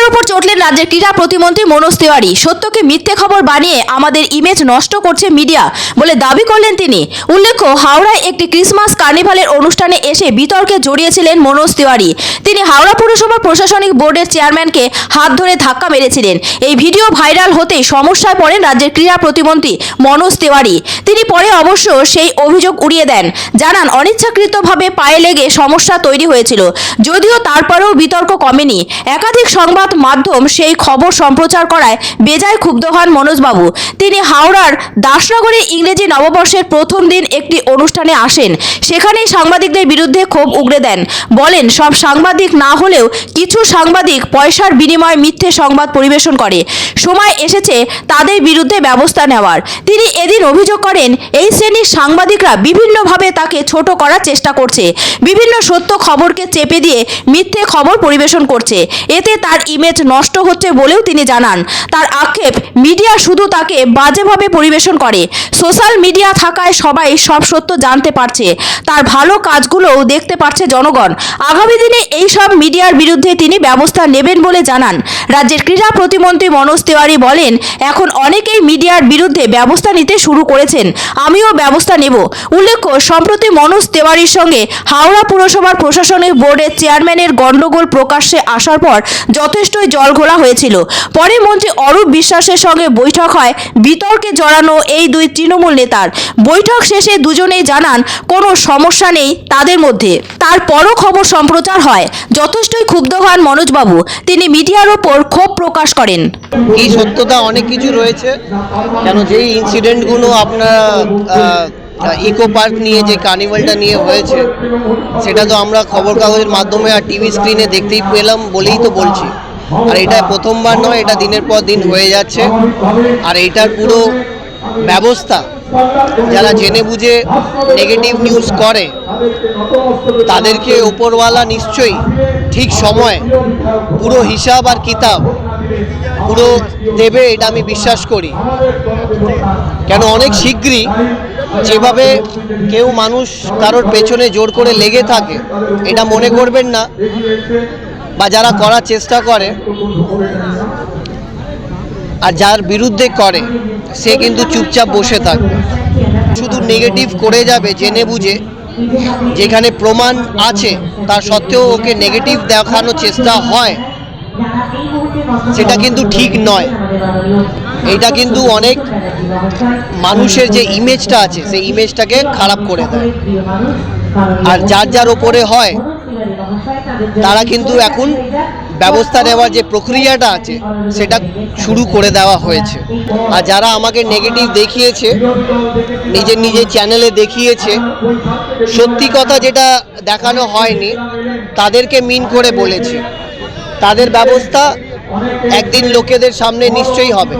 উপর চটলেন রাজ্যের ক্রীড়া প্রতিমন্ত্রী মনোজ তিওয়ারি। সত্যকে মিথ্যে খবর বানিয়ে আমাদের ইমেজ নষ্ট করছে মিডিয়া বলে দাবি করলেন তিনি। উল্লেখ্য, হাওড়ায় একটি ক্রিসমাস কার্নিভালের অনুষ্ঠানে এসে বিতর্কে জড়িয়েছিলেন মনোজ তিওয়ারি। তিনি হাওড়া পুরসভার প্রশাসনিক বোর্ডের চেয়ারম্যানকে হাত ধরে ধাক্কা মেরেছিলেন। এই ভিডিও ভাইরাল হতেই সমস্যায় পড়েন রাজ্যের ক্রীড়া প্রতিমন্ত্রী মনোজ তিওয়ারি। তিনি পরে অবশ্য সেই অভিযোগ উড়িয়ে দেন, জানান অনিচ্ছাকৃতভাবে পায়ে লেগে সমস্যা তৈরি হয়েছিল। যদিও তারপরেও বিতর্ক কমেনি। একাধিক সংবাদ মাধ্যম সেই খবর সম্প্রচার করায় বেজায় ক্ষুব্ধ হন মনোজবাবু। তিনি হাওড়ার দাসনগরে ইংরেজি নববর্ষের প্রথম দিন একটি অনুষ্ঠানে আসেন। সেখানেই সাংবাদিকদের বিরুদ্ধে ক্ষোভ উগরে দেন। বলেন, সব সাংবাদিক না হলেও কিছু সাংবাদিক পয়সার বিনিময়ে মিথ্যে সংবাদ পরিবেশন করে। সময় এসেছে তাদের বিরুদ্ধে ব্যবস্থা নেওয়ার। তিনি এদিন অভিযোগ করেন, এই শ্রেণীর সাংবাদিকরা বিভিন্নভাবে তাকে ছোট করার চেষ্টা করছে। বিভিন্ন সত্য খবরকে চেপে দিয়ে মিথ্যে খবর পরিবেশন করছে। এতে তার ইমেজ নষ্ট হচ্ছে বলেও তিনি জানান। তার আক্ষেপ, মিডিয়া শুধু তাকে বাজেভাবে পরিবেশন করে। সোশ্যাল মিডিয়া থাকায় সবাই সব সত্য জানতে পারছে। তার ভালো কাজগুলোও দেখতে পারছে জনগণ। আগামী দিনে এই সব মিডিয়ার বিরুদ্ধে তিনি ব্যবস্থা নেবেন বলে জানান। রাজ্যের ক্রীড়া প্রতিমন্ত্রী মনোজ তিওয়ারি বলেন, এখন অনেকেই মিডিয়ার বিরুদ্ধে ব্যবস্থা নিতে শুরু করেছেন, আমিও ব্যবস্থা নেব। উল্লেখ্য, সম্প্রতি মনোজ তিওয়ারির সঙ্গে হাওড়া পুরসভার প্রশাসনিক বোর্ডের চেয়ারম্যানের গণ্ডগোল প্রকাশ্যে আসার পর যথেষ্টই জলঘোলা হয়েছিল। পরে মন্ত্রী অরূপ বিশ্বাসের সঙ্গে বৈঠক হয় বিতর্কে জড়ানো এই দুই তৃণমূল নেতার। বৈঠক শেষে দুজনেই জানান কোনো সমস্যা নেই তাদের মধ্যে। তারপরও খবর সম্প্রচার হয়। যথেষ্টই ক্ষুব্ধ হন মনোজবাবু। তিনি মিডিয়ার ওপর ক্ষোভ প্রকাশ করেন। কি সত্যতা অনেক কিছু রয়েছে, কেন যেই ইনসিডেন্টগুলো আপনারা ইকো পার্ক নিয়ে যে কার্নিভালটা নিয়ে হয়েছে, সেটা তো আমরা খবর কাগজের মাধ্যমে আর টিভি স্ক্রিনে দেখতেই পেলাম বলেই তো বলছি। আর এটা প্রথমবার নয়, এটা দিনের পর দিন হয়ে যাচ্ছে। আর এইটার পুরো ব্যবস্থা যারা জেনে বুঝে নেগেটিভ নিউজ করে তাদেরকে ওপরওয়ালা নিশ্চয়ই ঠিক সময় পুরো হিসাব আর কিতাব পুরো দেবে, এটা আমি বিশ্বাস করি। কেন অনেক শীঘ্রই যেভাবে কেউ মানুষ কারোর পেছনে জোর করে লেগে থাকে, এটা মনে করবেন না, বা যারা করার চেষ্টা করে আর যার বিরুদ্ধে করে সে কিন্তু চুপচাপ বসে থাকবে, শুধু নেগেটিভ করে যাবে জেনে বুঝে। যেখানে প্রমাণ আছে তার সত্ত্বেও ওকে নেগেটিভ দেখানোর চেষ্টা হয়, সেটা কিন্তু ঠিক নয়। এটা কিন্তু অনেক মানুষের যে ইমেজটা আছে সেই ইমেজটাকে খারাপ করে দেয়। আর যার যার ওপরে হয় তারা কিন্তু এখন ব্যবস্থা নেওয়ার যে প্রক্রিয়াটা আছে সেটা শুরু করে দেওয়া হয়েছে। আর যারা আমাকে নেগেটিভ দেখিয়েছে, নিজের চ্যানেলে দেখিয়েছে, সত্যি কথা যেটা দেখানো হয়নি তাদেরকে মিন করে বলেছে, তাদের ব্যবস্থা একদিন লোকেদের সামনে নিশ্চয়ই হবে।